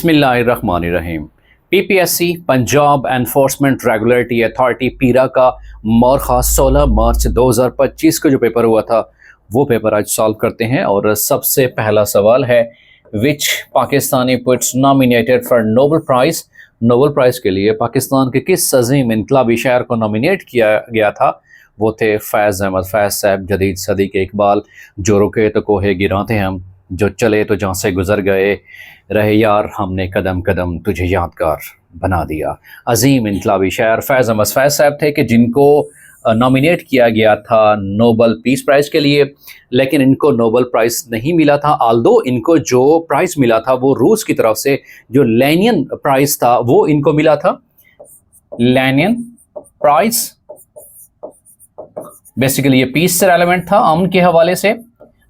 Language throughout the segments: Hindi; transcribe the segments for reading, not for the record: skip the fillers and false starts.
बिस्मिल्लाहिर्रहमानिर्रहीम। PPSC Punjab enforcement regulatory authority पीरा का मौरखा 16 मार्च 2025 को जो पेपर हुआ था वो पेपर आज सॉल्व करते हैं। और सबसे पहला सवाल है, which Pakistani poets nominated for Nobel prize. Nobel prize के लिए पाकिस्तान के किस अजीम इनकलाबी शायर को नॉमिनेट किया गया था? वो थे फैज़ अहमद। फैज़ साहब जदीद सदी के इकबाल, जो रुके तो कोहे गिराते हम, जो चले तो जहाँ से गुजर गए, रहे यार हमने कदम कदम तुझे यादगार बना दिया। अजीम इनकलाबी शायर फैज़ अहमद फैज़ साहब थे कि जिनको नॉमिनेट किया गया था नोबेल पीस प्राइज़ के लिए, लेकिन इनको नोबेल प्राइज़ नहीं मिला था। आल्दो इनको जो प्राइज़ मिला था वो रूस की तरफ से जो लेनिन प्राइज़ था वो इनको मिला था। लेनिन प्राइज़ बेसिकली ये पीस से रेलेवेंट था, अमन के हवाले से,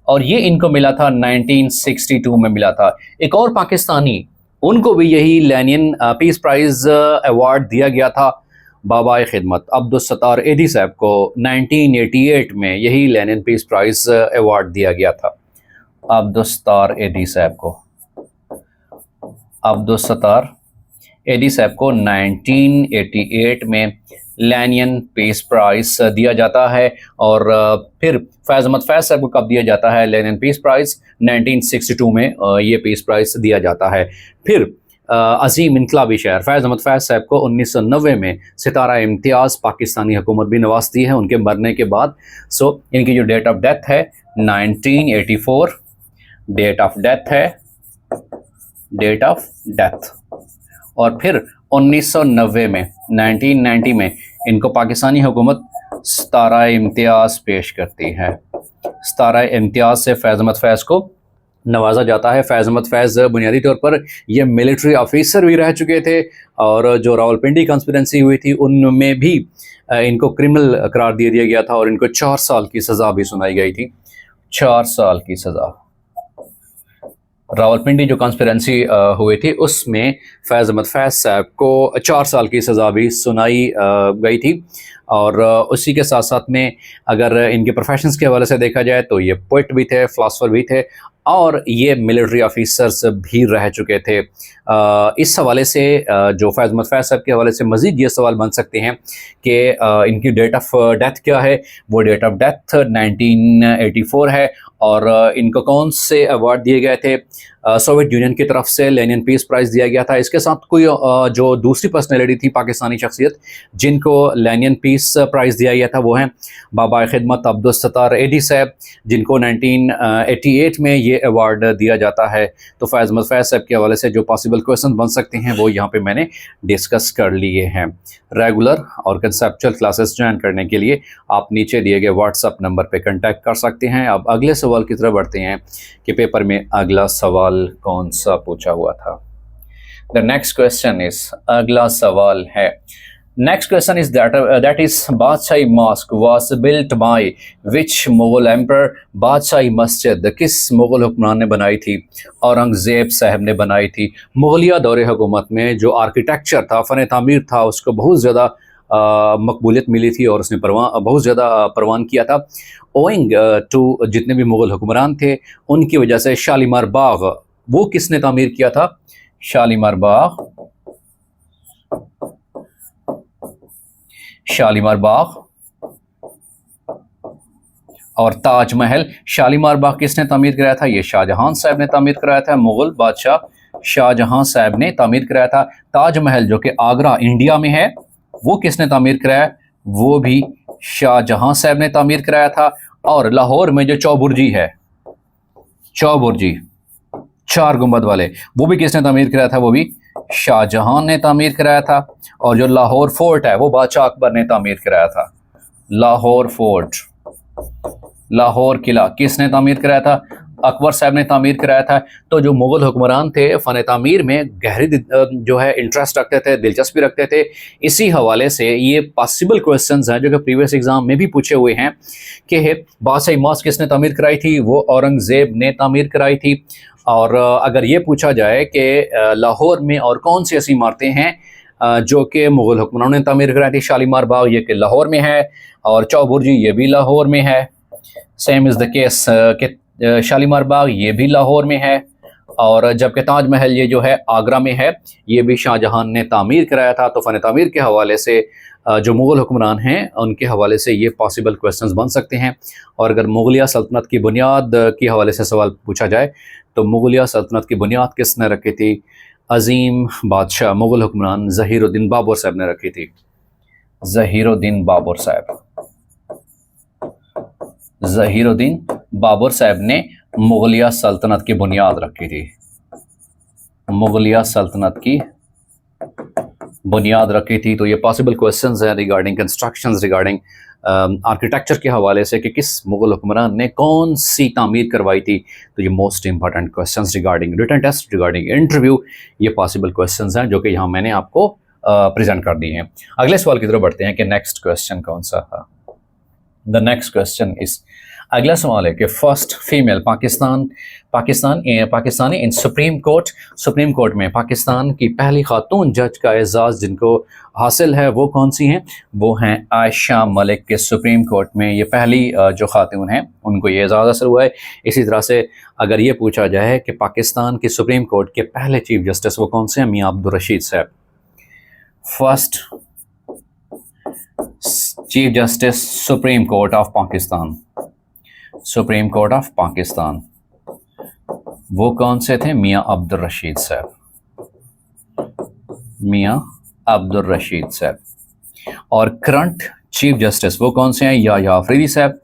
और ये इनको मिला था 1962 में मिला था। एक और पाकिस्तानी, उनको भी यही लेनिन पीस प्राइज़ अवार्ड दिया गया था, बाबा खिदमत अब्दुल सत्तार एदी साहब को 1988 में यही लेनिन पीस प्राइज़ अवार्ड दिया गया था। अब्दुल सत्तार एदी साहब को, अब्दुल सत्तार एदी साहब को 1988 में लेनिन पीस प्राइज़ दिया जाता है। और फिर फैज़ अहमद फैज़ साहब को कब दिया जाता है लेनिन पीस प्राइज़? 1962 में ये पीस प्राइज़ दिया जाता है। फिर अजीम इनकलाबी शायर फैज़ अहमद फैज़ साहब को 1990 में सितारा इम्तियाज़ पाकिस्तानी हुकूमत भी नवाजती है उनके मरने के बाद। सो इनकी जो डेट ऑफ डेथ है 1984 डेट ऑफ डेथ है, डेट ऑफ डेथ। और फिर 1990 में 1990 में इनको पाकिस्तानी हुकूमत सितारा इम्तियाज़ पेश करती है। सितारा इम्तियाज़ से फैज़ अहमद फैज़ को नवाजा जाता है। फैज़ अहमद फैज़ बुनियादी तौर पर ये मिलिट्री ऑफिसर भी रह चुके थे, और जो रावलपिंडी कॉन्स्पिरेंसी हुई थी उनमें भी इनको क्रिमिनल करार दे दिया गया था और इनको 4 साल की सज़ा भी सुनाई गई थी। 4 साल की सज़ा। रावलपिंडी जो कॉन्स्पिरेंसी हुई थी उसमें फैज़ अहमद फैज़ साहब को 4 साल की सज़ा भी सुनाई गई थी। और उसी के साथ साथ में अगर इनके प्रोफेशंस के हवाले से देखा जाए तो ये पोइट भी थे, फ़िलासफ़र भी थे, और ये मिलिट्री ऑफिसर्स भी रह चुके थे। इस हवाले से जो फैज़ अहमद फैज़ साहब के हवाले से मज़ीद ये सवाल बन सकते हैं कि इनकी डेट ऑफ डेथ क्या है? वो डेट ऑफ डेथ 1984 है। और इनको कौन से अवार्ड दिए गए थे? सोवियत यूनियन की तरफ से लेनिन पीस प्राइज़ दिया गया था। इसके साथ कोई जो दूसरी पर्सनैलिटी थी पाकिस्तानी शख्सियत जिनको लेनिन पीस प्राइज़ दिया गया था वो हैं बाबा खिदमत अब्दुल सत्तार एदी साहब, जिनको 1988 में ये अवार्ड दिया जाता है। तो फैज़ अहमद फैज़ साहब के हवाले से जो पॉसिबल क्वेश्चन बन सकते हैं वो यहाँ पे मैंने डिस्कस कर लिए हैं। रेगुलर और कंसेप्चुअल क्लासेस ज्वाइन करने के लिए आप नीचे दिए गए व्हाट्सअप नंबर पे कांटेक्ट कर सकते हैं। अब अगले सवाल की तरफ बढ़ते हैं कि पेपर में अगला सवाल कौन सा पूछा हुआ था। द नेक्स्ट क्वेश्चन इज, अगला सवाल है, next question is that is Badshahi mosque was built by which Mughal emperor. Badshahi मस्जिद किस मुगल हुक्मरान ने बनाई थी? औरंगज़ेब साहब ने बनाई थी। मुगलिया दौरे हुकूमत में जो आर्किटेक्चर था, फ़न तामीर था, उसको बहुत ज़्यादा मकबूलियत मिली थी और उसने बहुत ज़्यादा परवान किया था। ओइंग टू जितने भी मुग़ल हुक्मरान थे उनकी वजह से शालीमार बाग वो किसने तामीर किया था? शालीमार बाग, शालीमार बाग और ताजमहल। शालीमार बाग किसने तामीर कराया था? ये शाहजहां साहब ने तामीर कराया था, मुग़ल बादशाह शाहजहां साहब ने तामीर कराया था। ताजमहल जो कि आगरा इंडिया में है वो किसने तामीर कराया? वो भी शाहजहां साहब ने तामीर कराया था। और लाहौर में जो चौबुर्जी है, चौबुर्जी 4 गुंबद वाले, वो भी किसने तामीर कराया था? वो भी शाहजहां ने तामीर कराया था। और जो लाहौर फोर्ट है वो बादशाह अकबर ने तामीर कराया था। लाहौर फोर्ट, लाहौर किला किसने तामीर कराया था? अकबर साहब ने तामीर कराया था। तो जो मुग़ल हुक्मरान थे फ़न तामीर में गहरी जो है इंटरेस्ट रखते थे, दिलचस्पी रखते थे। इसी हवाले से ये पॉसिबल क्वेश्चंस हैं जो कि प्रीवियस एग्ज़ाम में भी पूछे हुए हैं कि बादशाही मॉस्क किसने तामीर कराई थी? वो औरंगज़ेब ने तामीर कराई थी। और अगर ये पूछा जाए कि लाहौर में और कौन सी ऐसी इमारतें हैं जो कि मुग़ल हुक्मरानों ने तामीर कराई थी? शालीमार बाग ये कि लाहौर में है, और चौबुर्जी ये भी लाहौर में है। सेम इज़ द केस कि शालीमार बाग ये भी लाहौर में है, और जबकि ताजमहल ये जो है आगरा में है, ये भी शाहजहां ने तामीर कराया था। तो फ़न तामीर के हवाले से जो मुग़ल हुक्मरान हैं उनके हवाले से ये पॉसिबल क्वेश्चंस बन सकते हैं। और अगर मुग़लिया सल्तनत की बुनियाद के हवाले से सवाल पूछा जाए तो मुग़लिया सल्तनत की बुनियाद किसने रखी थी? अजीम बादशाह मुग़ल हुक्मरान ज़हीरुद्दीन बाबर साहब ने रखी थी। ज़हीरुद्दीन बाबर साहब, ज़हीरुद्दीन बाबर साहब ने मुग़लिया सल्तनत की बुनियाद रखी थी। मुग़लिया सल्तनत की बुनियाद रखी थी। तो ये पॉसिबल क्वेश्चंस हैं रिगार्डिंग कंस्ट्रक्शंस, रिगार्डिंग आर्किटेक्चर के हवाले से कि किस मुग़ल हुक्मरान ने कौन सी तामीर करवाई थी। तो ये most important questions regarding written test, regarding interview, ये पॉसिबल क्वेश्चंस हैं जो कि यहाँ मैंने आपको प्रेजेंट कर दिए हैं। अगले सवाल की तरफ बढ़ते हैं कि नेक्स्ट क्वेश्चन कौन सा है। द नेक्स्ट क्वेश्चन इज, अगला सवाल है कि फर्स्ट फीमेल पाकिस्तानी इन सुप्रीम कोर्ट में पाकिस्तान की पहली खातून जज का एजाज़ जिनको हासिल है वो कौन सी हैं? वो हैं आयशा मलिक के सुप्रीम कोर्ट में ये पहली जो खातून हैं उनको ये एजाज़ हासिल हुआ है। इसी तरह से अगर ये पूछा जाए कि पाकिस्तान की सुप्रीम कोर्ट के पहले चीफ जस्टिस वो कौन से हैं? मियाँ अब्दुल रशीद साहब। First chief justice supreme court of Pakistan, supreme court of Pakistan वो कौन से थे? मियाँ अब्दुल रशीद साहब, मियाँ अब्दुल रशीद साहब। और करंट चीफ जस्टिस वो कौन से हैं? याह्या अफरीदी साहब,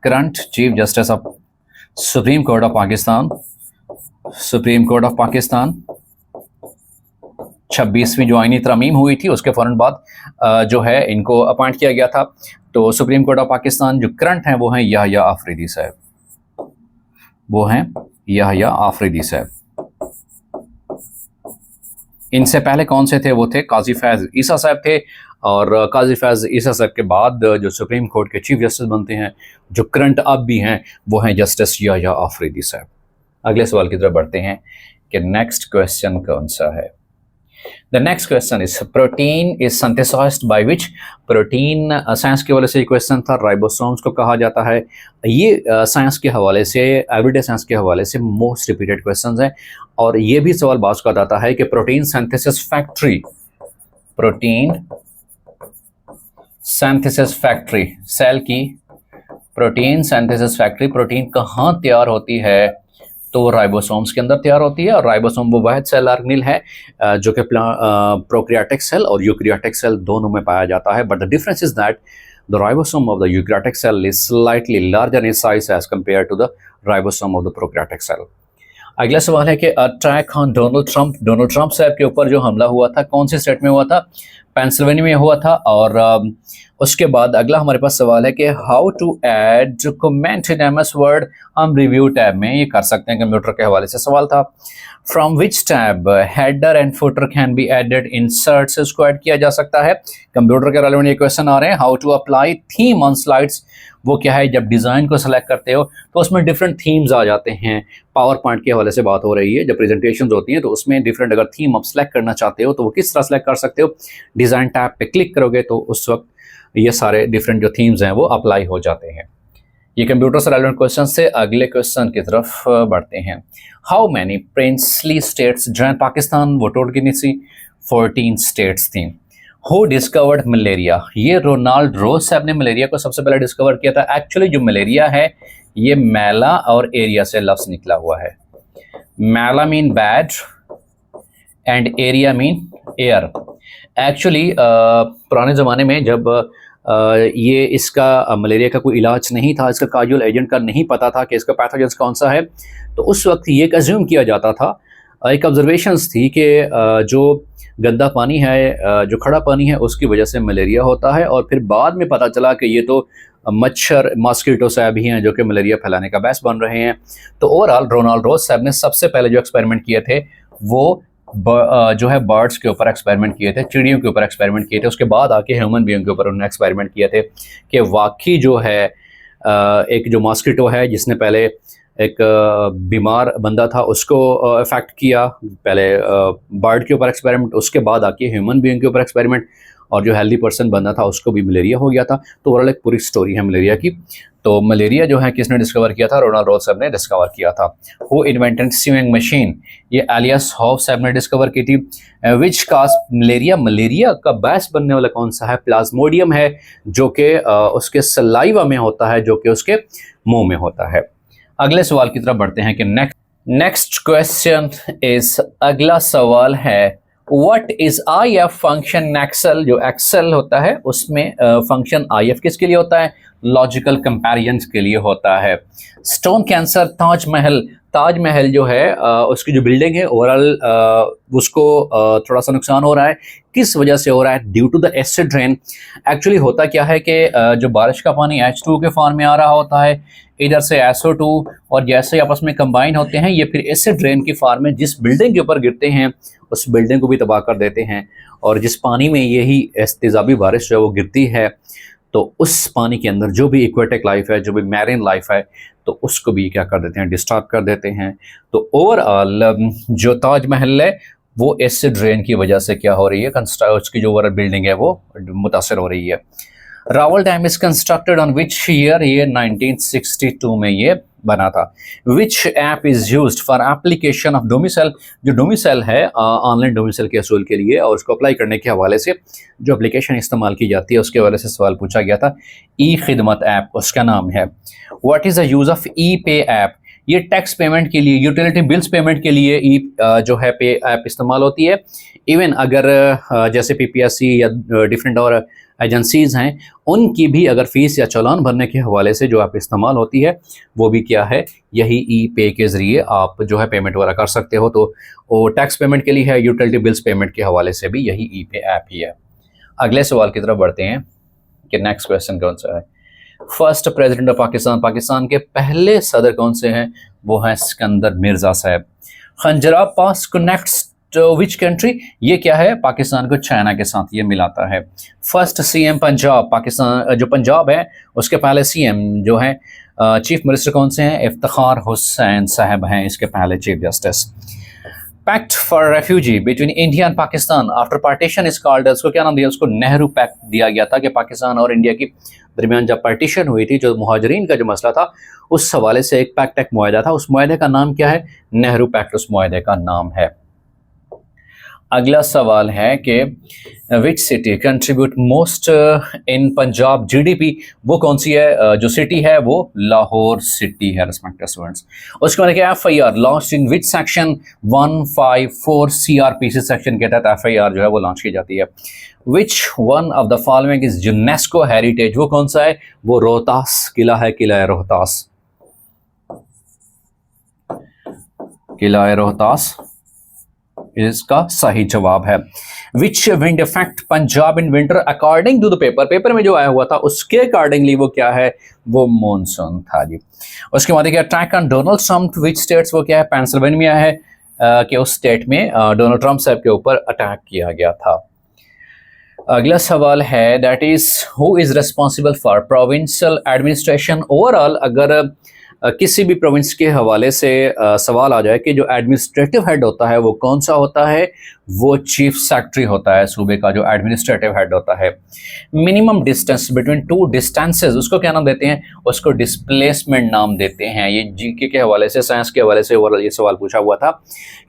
current chief justice of supreme court of Pakistan, supreme court of Pakistan. 26वीं जो आईनी तरमीम हुई थी उसके फ़ौरन बाद जो है इनको अपॉइंट किया गया था। तो सुप्रीम कोर्ट ऑफ पाकिस्तान जो करंट हैं वो हैं याह्या अफरीदी साहब, वो हैं याह्या अफरीदी साहब। इनसे पहले कौन से थे? वो थे काजी फैज़ ईसा साहब थे। और काजी फैज़ ईसा साहब के बाद जो सुप्रीम कोर्ट के चीफ जस्टिस बनते हैं जो करंट अब भी हैं वो हैं जस्टिस याह्या अफरीदी साहब। अगले सवाल की तरफ बढ़ते हैं कि नेक्स्ट क्वेश्चन कौन सा है। The next question is protein is synthesized by which? Protein science के हवाले से क्वेश्चन था, राइबोसोम्स को कहा जाता है। ये साइंस के हवाले से, एवरीडे साइंस के हवाले से मोस्ट रिपीटेड क्वेश्चंस हैं। और ये भी सवाल बात का आता है कि protein synthesis factory, protein synthesis factory, cell की प्रोटीन सिंथेसिस फैक्ट्री, प्रोटीन कहाँ तैयार होती है? तो राइबोसोम्स के अंदर तैयार होती है। और राइबोसोम वो वाहिद सेल ऑर्गेनेल है जो कि प्रोकैरियोटिक सेल और यूकैरियोटिक सेल दोनों में पाया जाता है। But the difference is that the ribosome of the eukaryotic cell is slightly larger in size as compare to the ribosome of the prokaryotic cell. अगला सवाल है कि अटैक ऑन डोनाल्ड ट्रंप साहब के ऊपर जो हमला हुआ था कौन से स्टेट में हुआ था? पेंसिल्वेनिया में हुआ था। और उसके बाद अगला हमारे पास सवाल है कि how to add comment in MS Word. हम रिव्यू टैब में ये कर सकते हैं, कंप्यूटर के हवाले से सवाल था। From which tab header and footer can be added, insert से उसको ऐड किया जा सकता है। कंप्यूटर के रेलेवेंट ये क्वेश्चन आ रहे हैं। How to apply theme on slides, वो क्या है? जब डिज़ाइन को सेलेक्ट करते हो तो उसमें डिफरेंट थीम्स आ जाते हैं। पावर पॉइंट के हवाले से बात हो रही है, जब प्रेजेंटेशन होती हैं तो उसमें डिफरेंट अगर थीम आप सेलेक्ट करना चाहते हो तो वो किस तरह सेलेक्ट कर सकते हो? डिज़ाइन टैब पे क्लिक करोगे तो उस वक्त ये सारे डिफरेंट जो थीम्स हैं वो अप्लाई हो जाते हैं। ये कंप्यूटर से रेलेवेंट क्वेश्चन से अगले क्वेश्चन की तरफ बढ़ते हैं। How many princely states join Pakistan? वो टोटल कितनी सी? 14 स्टेट्स थी। Who discovered malaria? ये रोनाल्ड रोज साहब ने मलेरिया को सबसे पहले डिस्कवर किया था। एक्चुअली जो मलेरिया है ये मैला और एरिया से लफ्ज निकला हुआ है। मैला mean bad and area mean air. Actually पुराने ज़माने में जब ये इसका मलेरिया का कोई इलाज नहीं था, इसका काजुअल एजेंट का नहीं पता था कि इसका पैथोजेंस कौन सा है, तो उस वक्त ये अज्यूम किया जाता था, एक ऑब्जर्वेशंस थी कि जो गंदा पानी है, जो खड़ा पानी है, उसकी वजह से मलेरिया होता है। और फिर बाद में पता चला कि ये तो मच्छर मॉस्किटो साहब ही हैं जो कि मलेरिया फैलाने का बायस बन रहे हैं। तो ओवरऑल रोनाल्ड रोज साहब ने सबसे पहले जो एक्सपेरिमेंट किए थे वो जो है बर्ड्स के ऊपर एक्सपेरिमेंट किए थे, चिड़ियों के ऊपर एक्सपेरिमेंट किए थे। उसके बाद आके ह्यूमन बीइंग के ऊपर उन्होंने एक्सपेरिमेंट किए थे कि वाकई जो है एक जो मॉस्किटो है जिसने पहले एक बीमार बंदा था उसको अफेक्ट किया, पहले बर्ड के ऊपर एक्सपेरिमेंट, उसके बाद आके ह्यूमन बीइंग के ऊपर एक्सपेरिमेंट, और जो हेल्दी पर्सन बंदा था उसको भी मलेरिया हो गया था। तो ओवरऑल एक पूरी स्टोरी है मलेरिया की। तो मलेरिया जो है किसने डिस्कवर किया था? रोनाल्ड रोज साहब ने डिस्कवर किया था। Who invented swimming machine? ये एलियस हॉफ साहब ने डिस्कवर की थी। विच काज मलेरिया? मलेरिया का बायस बनने वाला कौन सा है? प्लाज्मोडियम है, जो कि उसके सलाइवा में होता है, जो कि उसके मुंह में होता है। अगले सवाल की तरफ बढ़ते हैं कि नेक्स्ट क्वेश्चन इज, अगला सवाल है what is IF function Excel? जो एक्सेल होता है उसमें फंक्शन IF किसके लिए होता है? लॉजिकल कंपैरिजन के लिए होता है। स्टोन कैंसर, ताजमहल जो है उसकी जो बिल्डिंग है ओवरऑल उसको थोड़ा सा नुकसान हो रहा है। किस वजह से हो रहा है? Due to the acid rain. Actually होता क्या है कि जो बारिश का पानी H2 के फॉर्म में आ रहा होता है, इधर से SO2, और जैसे आपस में कंबाइन होते हैं ये फिर एसिड रेन की फॉर्म में जिस बिल्डिंग के ऊपर गिरते हैं उस बिल्डिंग को भी तबाह कर देते हैं। और जिस पानी में यही तेज़ाबी बारिश जो है वो गिरती है, तो उस पानी के अंदर जो भी एक्वेटिक लाइफ है, जो भी मैरिन लाइफ है, तो उसको भी क्या कर देते हैं? डिस्टर्ब कर देते हैं। तो ओवरऑल जो ताजमहल है वो एसिड रेन की वजह से क्या हो रही है? उसकी जो ओवरऑल बिल्डिंग है वो मुतासर हो रही है। Rawal dam is constructed on which year? ये 1962 में ये बना था। विच app is used for application of domicile? जो डोमिसाइल है ऑनलाइन डोमिसाइल के असूल के लिए और उसको अप्लाई करने के हवाले से जो एप्लीकेशन इस्तेमाल की जाती है उसके हवाले से सवाल पूछा गया था। ई खिदमत ऐप उसका नाम है। What is the use of e pay app? ये टैक्स पेमेंट के लिए, यूटिलिटी बिल्स पेमेंट के लिए जो है पे ऐप इस्तेमाल होती है। इवन अगर जैसे PPSC या डिफरेंट और एजेंसीज़ हैं उनकी भी अगर फीस या चालान भरने के हवाले से जो ऐप इस्तेमाल होती है वो भी क्या है? यही ई पे के ज़रिए आप जो है पेमेंट वगैरह कर सकते हो। तो वो टैक्स पेमेंट के लिए है, यूटिलिटी बिल्स पेमेंट के हवाले से भी यही ई पे ऐप ही है। अगले सवाल की तरफ बढ़ते हैं कि नेक्स्ट क्वेश्चन कौन सा है। First president of Pakistan, Pakistan के पहले सदर कौन से हैं? वो हैं सिकंदर मिर्ज़ा साहब। खंजरा पास कनेक्ट्स विच कंट्री? ये क्या है? पाकिस्तान को चाइना के साथ ये मिलाता है। फर्स्ट CM पंजाब, पाकिस्तान जो पंजाब है उसके पहले CM जो है चीफ मिनिस्टर कौन से हैं? इफ्तिखार हुसैन साहब हैं इसके पहले chief justice. Pact for refugee between India and Pakistan after partition is called, उसको क्या नाम दिया? उसको नेहरू पैक्ट दिया गया था कि पाकिस्तान और इंडिया की दरमियान जब पार्टीशन हुई थी, जो मुहाजिरीन का जो मसला था उस हवाले से एक पैक्ट, एक मुआहदा था। उस मुआहदे का नाम क्या है? नेहरू पैक्ट उस मुआहदे का नाम है। अगला सवाल है कि which city contribute most in Punjab GDP? वो कौन सी है? जो सिटी है वो लाहौर सिटी है रिस्पेक्टेड स्टूडेंट्स। उसके बाद क्या? FIR launch in which section? 154 CRPC section के तहत FIR जो है वो लॉन्च की जाती है। Which one of the following is UNESCO heritage? वो कौन सा है? वो रोहतास किला है, किला रोहतास। किला रोहतास इसका सही जवाब है। Which wind effect Punjab in winter according to the paper में जो आया हुआ था उसके अकॉर्डिंगली वो क्या है? वो मॉनसून था जी। उसके बाद क्या? Attack on Donald Trump which states? वो क्या है? पेंसिल्वेनिया है कि उस स्टेट में डोनाल्ड ट्रम्प साहब के ऊपर अटैक किया गया था। अगला सवाल है that is who is responsible for provincial administration? Overall अगर किसी भी प्रोविंस के हवाले से सवाल आ जाए कि जो एडमिनिस्ट्रेटिव हेड होता है वो कौन सा होता है? वो चीफ सेक्रेटरी होता है सूबे का, जो एडमिनिस्ट्रेटिव हेड होता है। Minimum distance between two distances उसको क्या नाम देते हैं? उसको डिस्प्लेसमेंट नाम देते हैं। ये GK के हवाले से, साइंस के हवाले से ओवरऑल ये सवाल पूछा हुआ था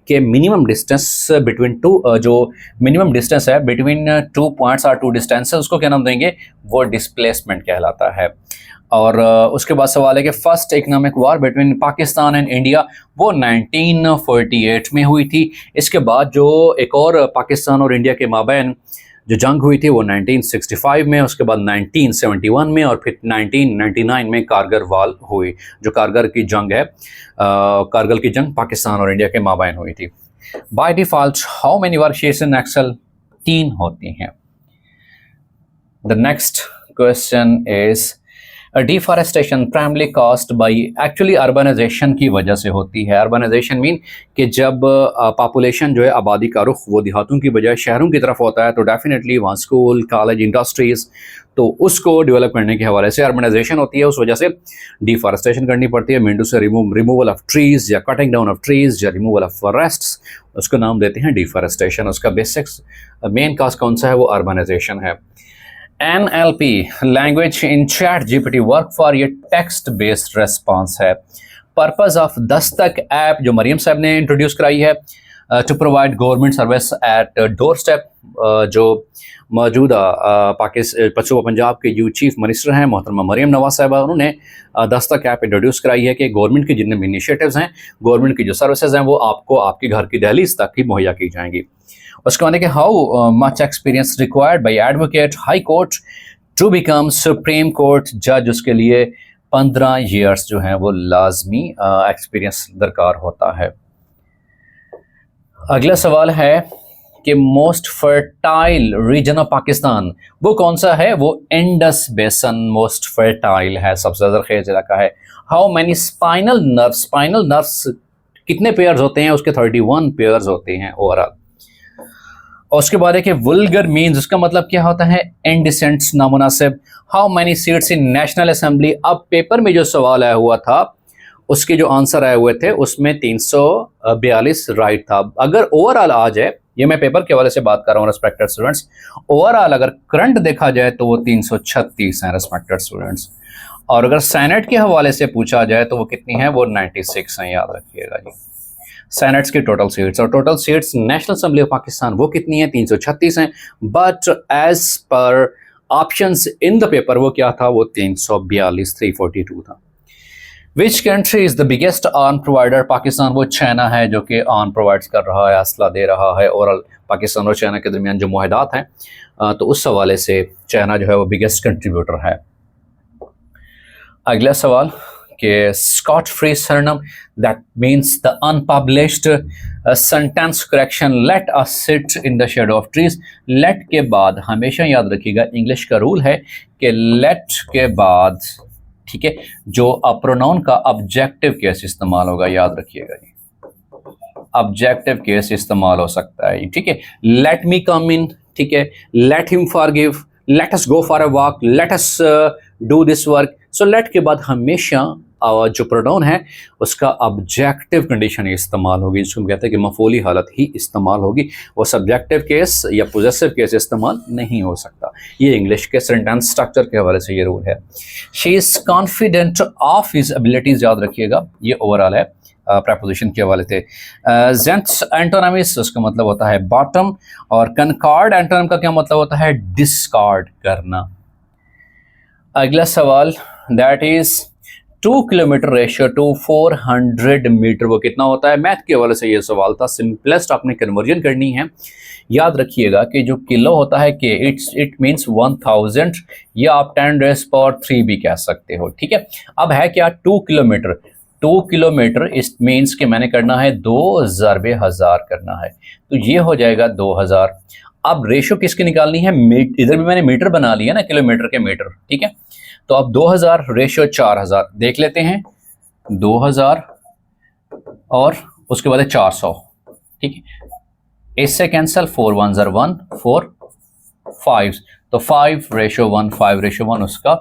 कि मिनिमम डिस्टेंस बिटवीन टू, जो मिनिमम डिस्टेंस है बिटवीन 2 पॉइंट्स और 2 डिस्टेंसेस उसको क्या नाम देंगे? वो डिस्प्लेसमेंट कहलाता है। और उसके बाद सवाल है कि first economic war between Pakistan and India वो 1948 में हुई थी। इसके बाद जो एक और पाकिस्तान और इंडिया के माबैन जो जंग हुई थी वो 1965 में, उसके बाद 1971 में और फिर 1999 में कारगिल वार हुई। जो कारगिल की जंग है, कारगिल की जंग पाकिस्तान और इंडिया के माबैन हुई थी। By default how many worksheets in Excel? 3 होती हैं। The next question is deforestation primarily caused by, actually urbanization की वजह से होती है। अर्बनाइजेशन मीन कि जब पॉपुलेशन जो है आबादी का रुख वो देहातों की बजाय शहरों की तरफ होता है तो डेफिनेटली वहाँ स्कूल, कॉलेज, इंडस्ट्रीज़, तो उसको डेवलप करने के हवाले से अर्बनाइजेशन होती है। उस वजह से डिफॉरेस्टेशन करनी पड़ती है। मींडू से रिमूवल ऑफ ट्रीज़ या कटिंग डाउन ऑफ ट्रीज़ या रिमूवल ऑफ फॉरेस्ट्स, उसको नाम देते हैं डिफॉरेस्टेशन। उसका बेसिक्स मेन काज कौन सा है? वो अर्बनाइजेशन है। NLP language in chat GPT work for ये टेक्स्ट बेस्ड रेस्पॉन्स है। पर्पस ऑफ दस्तक ऐप जो मरियम साहब ने इंट्रोड्यूस कराई है to provide government service at doorstep, जो मौजूदा पसूबा पंजाब के यू चीफ मिनिस्टर हैं मोहतरमा मरियम नवाज साहबा, उन्होंने दस्तक ऐप इंट्रोड्यूस कराई है कि गवर्नमेंट के जितने भी इनिशिएटिव्स हैं, गवर्नमेंट की जो सर्विसेज हैं वो आपको आपके घर की दहलीज तक ही मुहैया की जाएंगी। उसके बाद कि how much experience required by advocate high court to become supreme court जज, उसके लिए 15 ईयर्स जो हैं वो लाजमी एक्सपीरियंस दरकार होता है। अगला सवाल है कि most fertile reason of Pakistan वो कौन सा है? वो इंडस बेसन मोस्ट फर्टाइल है, सबसे ज़्यादा खेज इलाका है। हाउ मैनी स्पाइनल नर्व्स कितने पेयर्स होते हैं? उसके 31 पेयर्स होते हैं ओवरऑल। और उसके बाद है कि वुल्गर मीन्स, उसका मतलब क्या होता है? इनडिसेंट, नामुनासिब। How many seats in national assembly, अब पेपर में जो सवाल आया हुआ था उसके जो आंसर आए हुए थे उसमें 342 राइट था। अगर ओवरऑल आ जाए, ये मैं पेपर के हवाले से बात कर रहा हूँ रिस्पेक्टेड स्टूडेंट्स, ओवरऑल अगर करंट देखा जाए तो वो 336 हैं रिस्पेक्टेड स्टूडेंट्स। और अगर सेनेट के हवाले से पूछा जाए तो वो कितनी है? वो 96 हैं, याद रखिएगा जी। सेनेट्स की टोटल सीट्स, और total seats national assembly of Pakistan वो कितनी है? 336 हैं। But as per options in the paper वो क्या था? वो 342 342 था। Which country is the biggest arm provider? Pakistan वो चाइना है जो कि आर्म प्रोवाइड कर रहा है, असला दे रहा है। और पाकिस्तान और चाइना के दरमियान जो मुआहदात हैं तो उस हवाले से चाइना जो है वो बिगेस्ट कंट्रीब्यूटर है। अगला सवाल कि स्कॉट फ्री सरनम that means the unpublished sentence correction let us sit in the shadow of trees. Let के बाद हमेशा याद रखिएगा, इंग्लिश का रूल है कि लेट के बाद, ठीक है, जो प्रोनाउन का ऑब्जेक्टिव केस इस्तेमाल होगा, याद रखिएगा जी, ऑब्जेक्टिव केस इस्तेमाल हो सकता है, ठीक है। लेट मी कम इन, ठीक है, let him forgive, let us go for a walk, let us do this work. So let के बाद हमेशा जो प्रोनाउन है उसका ऑब्जेक्टिव कंडीशन इस्तेमाल होगी, जिसको हम कहते हैं कि मफूली हालत ही इस्तेमाल होगी, वो सब्जेक्टिव केस या पोजेसिव केस इस्तेमाल नहीं हो सकता। ये इंग्लिश के सेंटेंस स्ट्रक्चर के हवाले से ये रूल है। She is confident of his abilities, याद रखिएगा, ये ओवरऑल है प्रपोजिशन के हवाले से। जेंट्स एंटोनिम्स, उसका मतलब होता है बॉटम, और कनकॉर्ड एंटोनिम का क्या मतलब होता है? डिस्कार्ड करना। अगला सवाल that is 2 kilometre ratio to 400 metre वो कितना होता है? मैथ के हवाले से ये सवाल था, सिंपलेस्ट आपने कन्वर्जन करनी है। याद रखिएगा कि जो किलो होता है कि इट मीन्स 1000, या आप 10⁻³ भी कह सकते हो, ठीक है। अब है क्या? 2 किलोमीटर, 2 किलोमीटर इस मीन्स कि मैंने करना है 2 ज़रबे 1000 करना है, तो ये हो जाएगा 2000। अब रेशो किसकी निकालनी है? इधर भी मैंने मीटर बना लिया ना, किलोमीटर के मीटर, ठीक है। तो अब 2000 रेशो 4000 देख लेते हैं, 2000 और उसके बाद 400, ठीक है। इससे कैंसल, 4 1 0 1 4 5, तो 5:1 5:1 उसका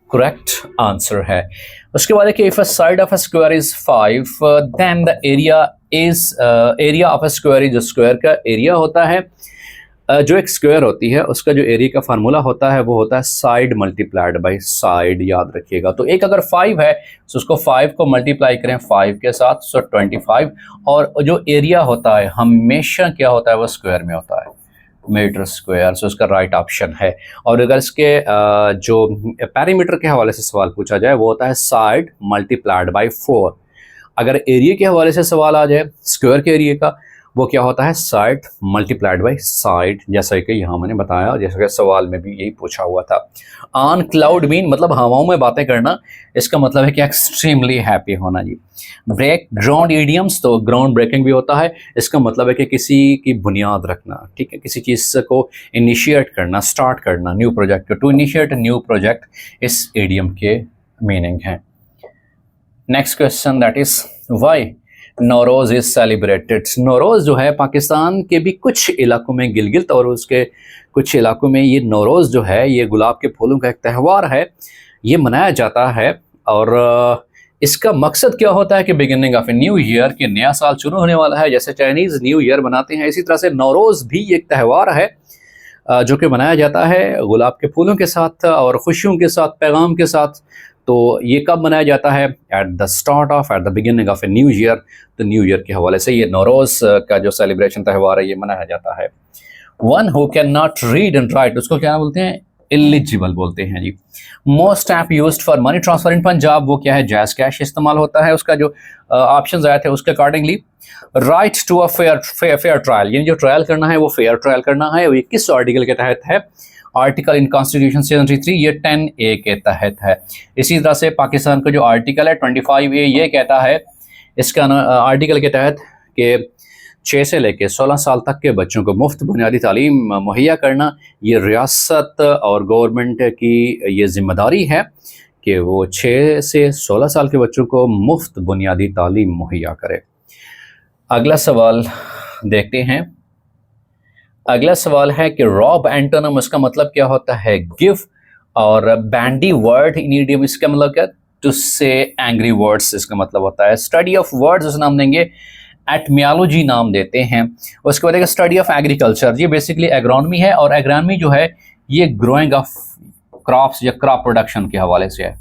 करेक्ट आंसर है। उसके बाद है कि if a side of a square is 5 then the area is area of a square, जो स्क्वायर का एरिया होता है, जो एक स्क्वायर होती है उसका जो एरिया का फार्मूला होता है वो होता है साइड मल्टीप्लाइड बाय साइड, याद रखिएगा। तो एक अगर 5 है तो उसको 5 को मल्टीप्लाई करें 5 के साथ, सो 25, और जो एरिया होता है हमेशा क्या होता है? वो स्क्वायर में होता है, मीटर स्क्वायर, सो उसका राइट ऑप्शन है। और अगर इसके जो पैरीमीटर के हवाले से सवाल पूछा जाए वो होता है साइड मल्टीप्लाइड बाय 4। अगर एरिया के हवाले से सवाल आ जाए स्क्वायर के एरिया का, वो क्या होता है? साइड मल्टीप्लाइड बाय साइड, जैसा कि यहाँ मैंने बताया, जैसा कि सवाल में भी यही पूछा हुआ था। ऑन क्लाउड मीन मतलब हवाओं में बातें करना, इसका मतलब है कि एक्सट्रीमली हैप्पी होना जी। ब्रेक ग्राउंड इडियम्स, तो ग्राउंड ब्रेकिंग भी होता है, इसका मतलब है कि किसी की बुनियाद रखना, ठीक है, किसी चीज़ को इनिशिएट करना, स्टार्ट करना, new project, to initiate new project, इस इडियम के मीनिंग है। Next question that is why Nowruz is celebrated. Nowruz जो है पाकिस्तान के भी कुछ इलाकों में, गिलगित और उसके कुछ इलाकों में, ये नौरोज़ जो है ये गुलाब के फूलों का एक त्यौहार है, ये मनाया जाता है। और इसका मकसद क्या होता है कि beginning of a new year, कि नया साल शुरू होने वाला है, जैसे चाइनीज़ न्यू ईयर बनाते हैं, इसी तरह से नौरोज़ भी एक त्यौहार है जो कि बनाया जाता है गुलाब के फूलों के साथ और खुशियों के साथ, पैगाम के साथ। तो ये कब मनाया जाता है? At the beginning of a new year. तो न्यू ईयर के हवाले से ये नौरोज़ का जो सेलिब्रेशन त्यौहार है ये मनाया जाता है। One who can not read and write, उसको क्या बोलते हैं? इलिजिबल बोलते हैं जी। Most app used for money transfer in Punjab, वो क्या है? जैज़ कैश इस्तेमाल होता है। उसका जो ऑप्शंस आए थे उसके accordingly, right to a fair trial, यानी जो ट्रायल करना है वो फेयर ट्रायल करना है। और ये किस आर्टिकल के तहत है? आर्टिकल इन कॉन्स्टिट्यूशन 73, ये 10A के तहत है। इसी तरह से पाकिस्तान का जो आर्टिकल है 25A, ये कहता है इसका आर्टिकल के तहत कि 6 से लेकर 16 साल तक के बच्चों को मुफ्त बुनियादी तालीम मुहैया करना, ये रियासत और गवर्नमेंट की ये ज़िम्मेदारी है कि वो 6 से 16 साल के बच्चों को मुफ्त बुनियादी तालीम मुहैया करे। अगला सवाल देखते हैं। अगला सवाल है कि रॉब एंटोनिम, इसका मतलब क्या होता है? गिव। और बैंडी वर्ड इन इडियम, इसका मतलब क्या? टू से एंग्री वर्ड्स, इसका मतलब होता है। स्टडी ऑफ वर्ड्स उस नाम देंगे, एटमियोलॉजी नाम देते हैं। उसके बाद स्टडी ऑफ एग्रीकल्चर, ये बेसिकली एग्रोनॉमी है। और एग्रोनॉमी जो है ये ग्रोइंग ऑफ क्रॉप्स या क्रॉप प्रोडक्शन के हवाले से है।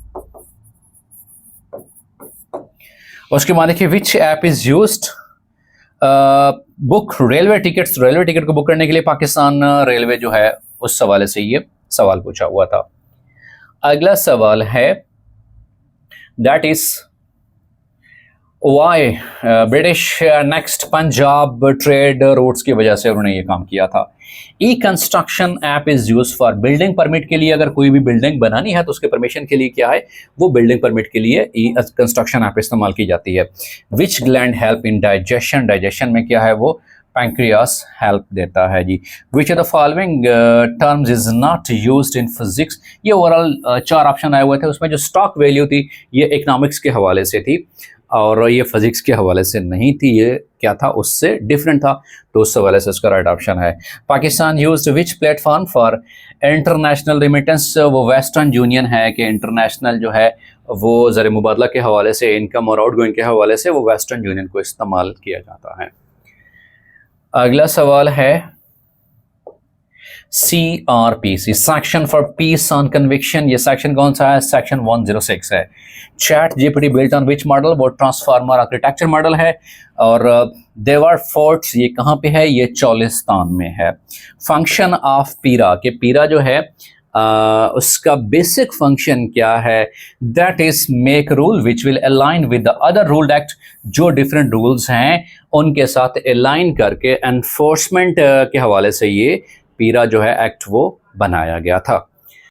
उसके बाद देखिए, विच app is used book railway tickets, railway ticket को बुक करने के लिए पाकिस्तान रेलवे जो है उस हवाले से ये सवाल पूछा हुआ था। अगला सवाल है, that is why British next Punjab trade routes की वजह से उन्होंने ये काम किया था। E construction app is use for building permit के लिए, अगर कोई भी बिल्डिंग बनानी है तो उसके परमिशन के लिए क्या है? वो बिल्डिंग परमिट के लिए ई कंस्ट्रक्शन ऐप इस्तेमाल की जाती है। Which gland help in digestion, digestion में क्या है? वो पैंक्रियास हेल्प देता है जी। Which of the following terms is not used in physics, ये ओवरऑल 4 ऑप्शन आए हुए थे। उसमें जो स्टॉक वैल्यू थी ये इकोनॉमिक्स के हवाले से थी और ये फिजिक्स के हवाले से नहीं थी, ये क्या था? उससे डिफरेंट था। तो उस हवाले से उसका राइट ऑप्शन है। Pakistan used which platform for international remittance, वो वेस्टर्न यूनियन है कि इंटरनेशनल जो है वो ज़र मुबादला के हवाले से, इनकम और आउटगोइंग के हवाले से वो वेस्टर्न यूनियन को इस्तेमाल किया जाता है। अगला सवाल है, CRPC, section for piece on conviction, ये सेक्शन कौन सा है? सेक्शन 106 है। Chat GPT built on which model, वो ट्रांसफार्मर आर्किटेक्चर मॉडल है। और देवर फोर्ट्स, ये कहाँ पे है? ये चौलिस्तान में है। फंक्शन ऑफ पीरा, के पीरा जो है उसका बेसिक फंक्शन क्या है? That is make rule which will align with the other ruled act, जो डिफरेंट रूल्स हैं उनके साथ अलाइन करके एनफोर्समेंट के हवाले से ये पीरा जो है एक्ट वो बनाया गया था।